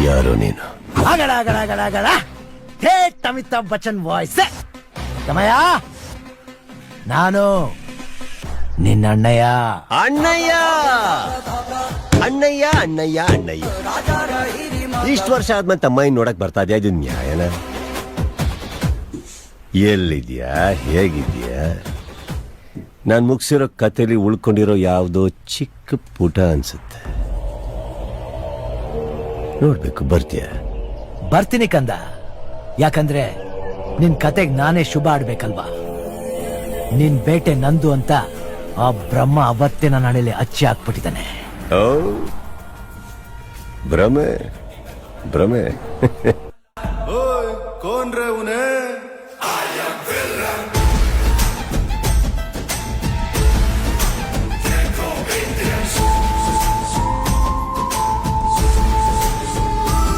ಯಾರು ನೀನು? ಆಗಡ ಆಗಡ ಆಗಡ ಆಗಡ ಥೇಟ್ ಅಮಿತಾಬ್ ಬಚ್ಚನ್ ವಾಯ್ಸ್. ತಮಯ್ಯ, ನಾನು ನಿನ್ನ ಅಣ್ಣಯ್ಯ. ಅಣ್ಣಯ್ಯ ಅಣ್ಣಯ್ಯ ಅಣ್ಣಯ್ಯ ಅಣ್ಣಯ್ಯ. ಇಷ್ಟು ವರ್ಷ ಆದ್ಮೇಲೆ ತಮ್ಮಯ್ಯ ನೋಡಕ್ ಬರ್ತಾ ಇದೆಯಾ? ಇದು ನ್ಯಾಯನ? ಎಲ್ಲಿದ್ಯಾ? ಹೇಗಿದ್ಯಾ? ನಾನ್ ಮುಗಿಸಿರೋ ಕಥೆಲಿ ಉಳ್ಕೊಂಡಿರೋ ಯಾವುದೋ ಚಿಕ್ಕ ಪುಟ ಅನ್ಸುತ್ತೆ. ನೋಡ್ಬೇಕು, ಬರ್ತೀಯ? ಬರ್ತೀನಿ ಕಂದ. ಯಾಕಂದ್ರೆ ನಿನ್ ಕತೆಗ್ ನಾನೇ ಶುಭ ಆಡ್ಬೇಕಲ್ವಾ? ನಿನ್ ಬೇಟೆ ನಂದು ಅಂತ ಆ ಬ್ರಹ್ಮ ಅವತ್ತಿನ ನಡೆಯಲ್ಲಿ ಅಚ್ಚಿ ಹಾಕ್ಬಿಟ್ಟಿದ್ದಾನೆ. ಓ, ಭ್ರಮೆ ಭ್ರಮೆ. कौन रे उन्हें